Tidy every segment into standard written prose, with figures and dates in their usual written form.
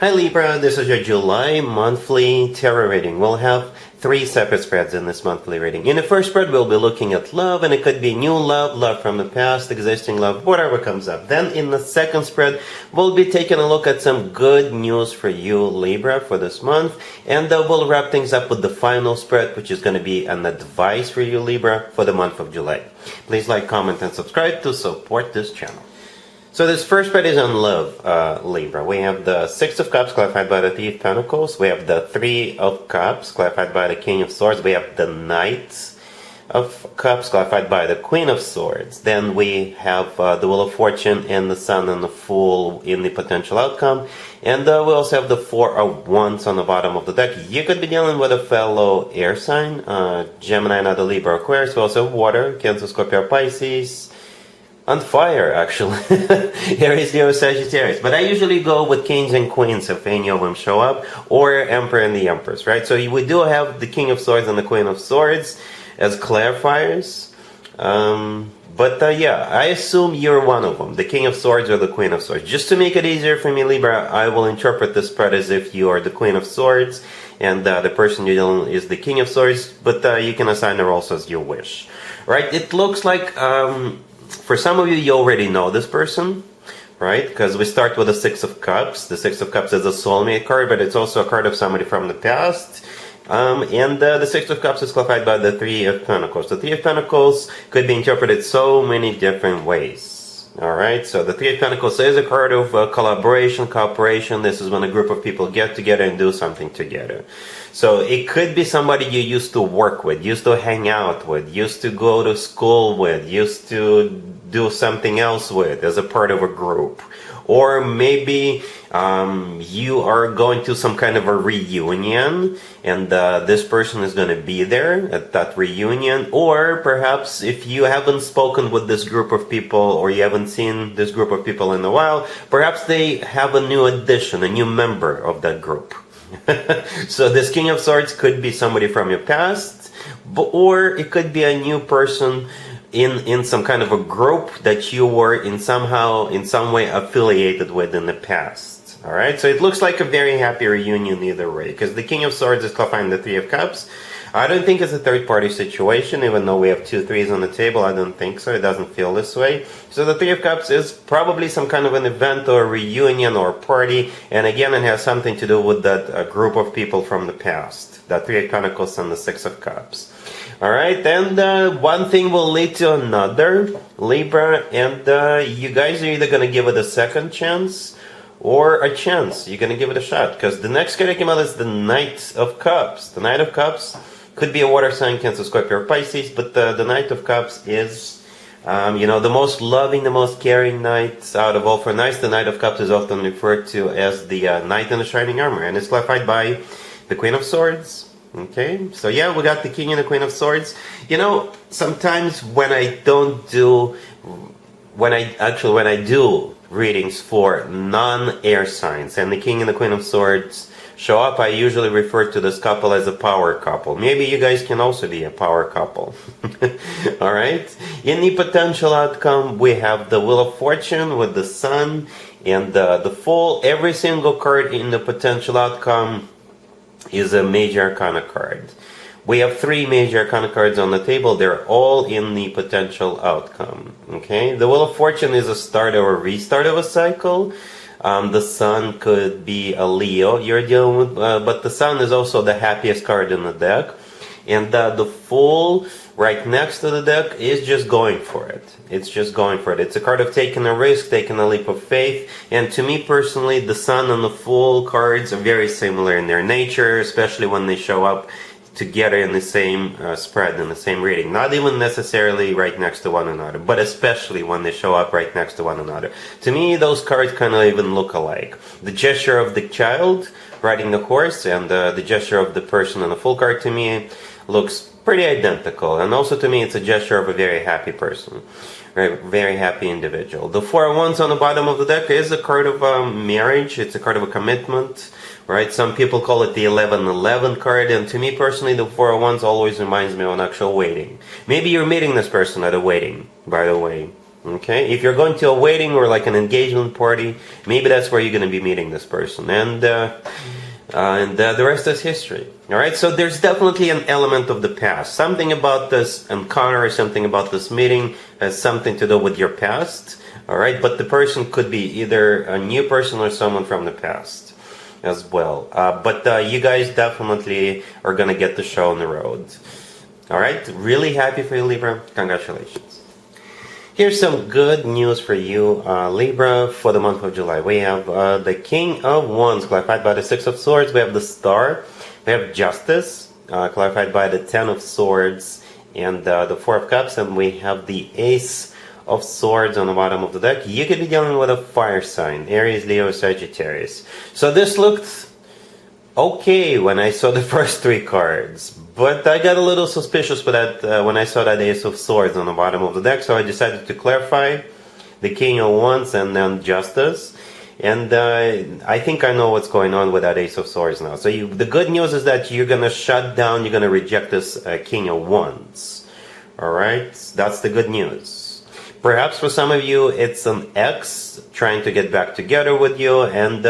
Hi Libra, this is your July monthly tarot reading. We'll have 3 separate spreads in this monthly reading. In the first spread, we'll be looking at love, and it could be new love, love from the past, existing love, whatever comes up. Then in the second spread, we'll be taking a look at some good news for you, Libra, for this month. And we'll wrap things up with the final spread, which is going to be an advice for you, Libra, for the month of July. Please like, comment, and subscribe to support this channel. So this first spread is on love, Libra. We have the Six of Cups clarified by the Three of Pentacles. We have the Three of Cups clarified by the King of Swords. We have the Knight of Cups clarified by the Queen of Swords. Then we have the Wheel of Fortune and the Sun and the Fool in the potential outcome. And we also have the Four of Wands on the bottom of the deck. You could be dealing with a fellow air sign, Gemini, another Libra, Aquarius. We also have water, Cancer, Scorpio, Pisces. On fire, actually. Aries, Leo, Sagittarius. But I usually go with kings and queens if any of them show up, or emperor and the empress, right? So we do have the King of Swords and the Queen of Swords as clarifiers. Yeah, I assume you're one of them, the King of Swords or the Queen of Swords. Just to make it easier for me, Libra, I will interpret this spread as if you are the Queen of Swords and the person you're dealing with is the King of Swords, but you can assign the roles as you wish. Right? It looks like... for some of you, you already know this person, right? Because we start with the Six of Cups. The Six of Cups is a soulmate card, but it's also a card of somebody from the past. The Six of Cups is clarified by the Three of Pentacles. The Three of Pentacles could be interpreted so many different ways. Alright, so the Three of Pentacles is a card of collaboration, cooperation. This is when a group of people get together and do something together. So it could be somebody you used to work with, used to hang out with, used to go to school with, used to do something else with as a part of a group. Or maybe you are going to some kind of a reunion and this person is going to be there at that reunion. Or perhaps if you haven't spoken with this group of people or you haven't seen this group of people in a while, perhaps they have a new addition, a new member of that group. So this King of Swords could be somebody from your past, or it could be a new person in some kind of a group that you were in some way affiliated with in the past. Alright, so it looks like a very happy reunion either way, because the King of Swords is clarifying the Three of Cups. I don't think it's a third-party situation, even though we have 2 threes on the table. I don't think so. It doesn't feel this way. So the Three of Cups is probably some kind of an event or a reunion or a party, and again, it has something to do with that group of people from the past. The Three of Pentacles and the Six of Cups. Alright, and one thing will lead to another, Libra, and you guys are either going to give it a second chance or a chance. You're going to give it a shot, because the next card that came out is the Knight of Cups. The Knight of Cups could be a water sign, Cancer, Scorpio, or Pisces, but the Knight of Cups is, the most loving, the most caring knight out of all 4 knights. The Knight of Cups is often referred to as the Knight in the Shining Armor, and it's clarified by the Queen of Swords. Okay, so yeah, we got the King and the Queen of Swords. Sometimes when I do readings for non-air signs and the King and the Queen of Swords show up, I usually refer to this couple as a power couple. Maybe you guys can also be a power couple. Alright, in the potential outcome, we have the Wheel of Fortune with the Sun and the Fool. Every single card in the potential outcome is a major arcana card. We have 3 major arcana cards on the table. They're all in the potential outcome. Okay, the Wheel of Fortune is a start or a restart of a cycle. The Sun could be a Leo you're dealing with, but the Sun is also the happiest card in the deck. And the Fool right next to the deck is just going for it. It's just going for it. It's a card of taking a risk, taking a leap of faith. And to me personally, the Sun and the Fool cards are very similar in their nature, especially when they show up together in the same spread, in the same reading. Not even necessarily right next to one another, but especially when they show up right next to one another. To me, those cards kind of even look alike. The gesture of the child riding the horse and the gesture of the person in the Fool card, to me, looks pretty identical. And also to me, it's a gesture of a very happy person. Right? Very happy individual. The Four of Wands on the bottom of the deck is a card of marriage. It's a card of a commitment. Right? Some people call it the 11-11 card, and to me personally, the Four of Wands always reminds me of an actual wedding. Maybe you're meeting this person at a wedding, by the way. Okay, if you're going to a wedding or like an engagement party, maybe that's where you're going to be meeting this person, and the rest is history. All right, so there's definitely an element of the past. Something about this encounter or something about this meeting has something to do with your past. All right, but the person could be either a new person or someone from the past as well. But you guys definitely are going to get the show on the road. All right, really happy for you, Libra. Congratulations. Here's some good news for you, Libra, for the month of July. We have the King of Wands, clarified by the Six of Swords. We have the Star. We have Justice, clarified by the Ten of Swords and the Four of Cups. And we have the Ace of Swords on the bottom of the deck. You could be dealing with a fire sign, Aries, Leo, Sagittarius. So this looked okay when I saw the first three cards, but I got a little suspicious with that when I saw that Ace of Swords on the bottom of the deck, so I decided to clarify the King of Wands and then Justice. And I think I know what's going on with that Ace of Swords now. So the good news is that you're going to shut down, you're going to reject this King of Wands. Alright, that's the good news. Perhaps for some of you, it's an ex trying to get back together with you, and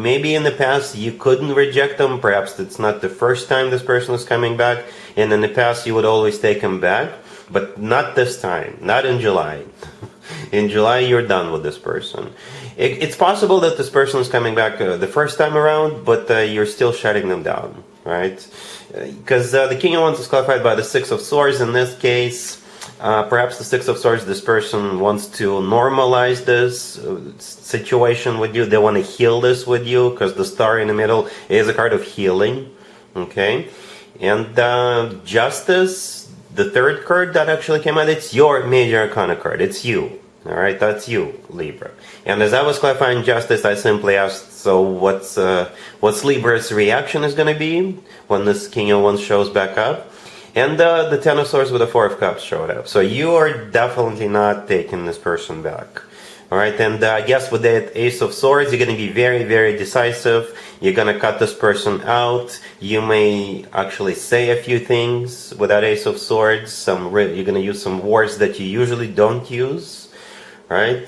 maybe in the past you couldn't reject them. Perhaps it's not the first time this person is coming back, and in the past you would always take them back, but not this time, not in July. In July, you're done with this person. It's possible that this person is coming back the first time around, but you're still shutting them down, right? Because the King of Wands is clarified by the Six of Swords in this case. Perhaps the Six of Swords, this person wants to normalize this situation with you. They want to heal this with you, because the Star in the middle is a card of healing. Okay? And Justice, the third card that actually came out, it's your major arcana card. It's you. Alright, that's you, Libra. And as I was clarifying Justice, I simply asked, so what's Libra's reaction is going to be when this King of Wands shows back up? And the Ten of Swords with the Four of Cups showed up. So you are definitely not taking this person back. Alright, and I guess with that Ace of Swords, you're going to be very, very decisive. You're going to cut this person out. You may actually say a few things with that Ace of Swords. You're going to use some words that you usually don't use. Right?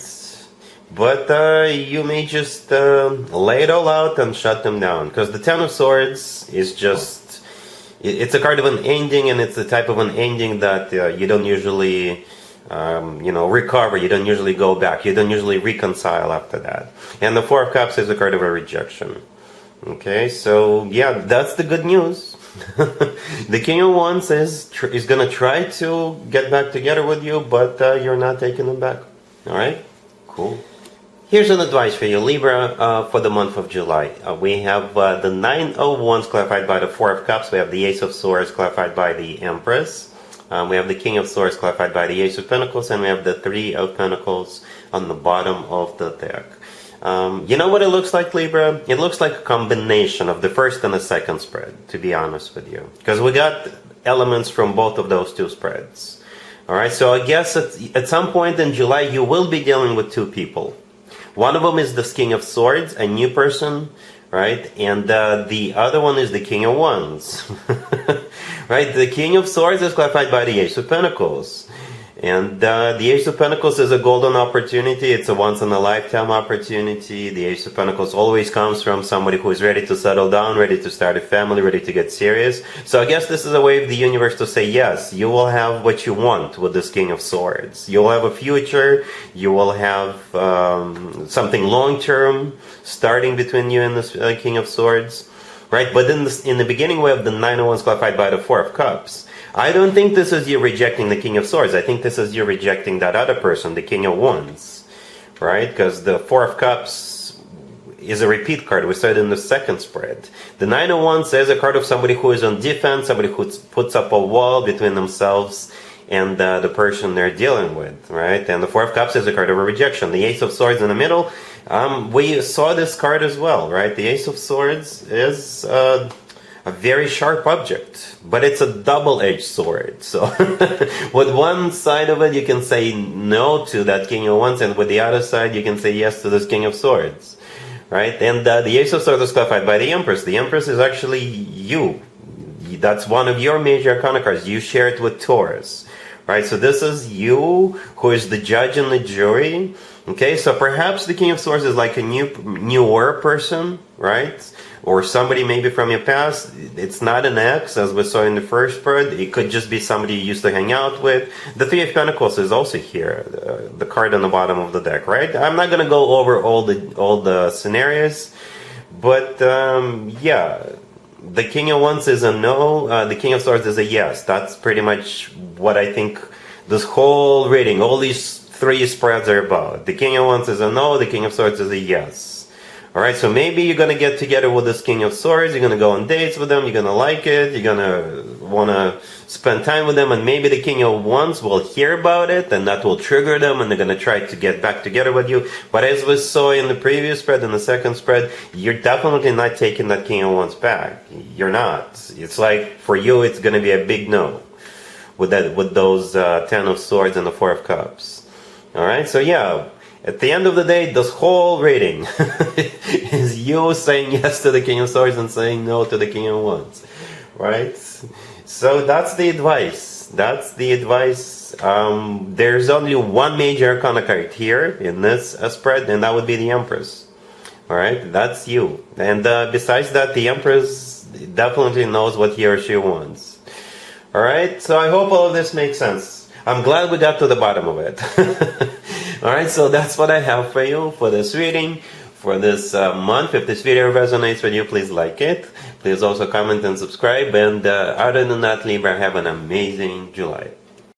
But you may just lay it all out and shut them down. Because the Ten of Swords is just... It's a card of an ending, and it's the type of an ending that you don't usually, recover. You don't usually go back. You don't usually reconcile after that. And the Four of Cups is a card of a rejection. Okay, so yeah, that's the good news. The King of Wands is going to try to get back together with you, but you're not taking them back. All right, cool. Here's an advice for you, Libra, for the month of July. We have the Nine of Wands clarified by the Four of Cups. We have the Ace of Swords clarified by the Empress. We have the King of Swords clarified by the Ace of Pentacles. And we have the Three of Pentacles on the bottom of the deck. You know what it looks like, Libra? It looks like a combination of the first and the second spread, to be honest with you. Because we got elements from both of those two spreads. Alright, so I guess at some point in July, you will be dealing with two people. One of them is the King of Swords, a new person, right? And the other one is the King of Wands. Right? The King of Swords is clarified by the Ace of Pentacles. And the Ace of Pentacles is a golden opportunity. It's a once-in-a-lifetime opportunity. The Ace of Pentacles always comes from somebody who is ready to settle down, ready to start a family, ready to get serious. So I guess this is a way of the universe to say, yes, you will have what you want with this King of Swords. You will have a future. You will have something long-term starting between you and this King of Swords. Right? But in the beginning, we have the Nine of Wands clarified by the Four of Cups. I don't think this is you rejecting the King of Swords. I think this is you rejecting that other person, the King of Wands. Right? Because the Four of Cups is a repeat card. We saw it in the second spread. The Nine of Wands is a card of somebody who is on defense, somebody who puts up a wall between themselves and the person they're dealing with. Right? And the Four of Cups is a card of a rejection. The Ace of Swords in the middle, we saw this card as well. Right? The Ace of Swords is... a very sharp object, but it's a double-edged sword. So with one side of it, you can say no to that King of Wands, and with the other side, you can say yes to this King of Swords, right? And the Ace of Swords is clarified by the Empress. The Empress is actually you. That's one of your major arcana cards. You share it with Taurus, right? So this is you who is the judge and the jury. Okay, so perhaps the King of Swords is like a newer person, right? Or somebody maybe from your past. It's not an ex, as we saw in the first spread. It could just be somebody you used to hang out with. The Three of Pentacles is also here, the card on the bottom of the deck, right? I'm not going to go over all the scenarios, but yeah, the King of Wands is a no, the King of Swords is a yes. That's pretty much what I think this whole reading, all these three spreads are about. The King of Wands is a no, the King of Swords is a yes. Alright, so maybe you're going to get together with this King of Swords, you're going to go on dates with them, you're going to like it, you're going to want to spend time with them, and maybe the King of Wands will hear about it, and that will trigger them, and they're going to try to get back together with you. But as we saw in the previous spread, in the second spread, you're definitely not taking that King of Wands back. You're not. It's like, for you, it's going to be a big no with those Ten of Swords and the Four of Cups. Alright, so yeah, at the end of the day, this whole reading is you saying yes to the King of Swords and saying no to the King of Wands, right? So that's the advice. That's the advice. There's only one major arcana card here in this spread, and that would be the Empress. Alright, that's you. And besides that, the Empress definitely knows what he or she wants. Alright, so I hope all of this makes sense. I'm glad we got to the bottom of it. Alright, so that's what I have for you for this reading, for this month. If this video resonates with you, please like it. Please also comment and subscribe. And other than that, Libra, have an amazing July.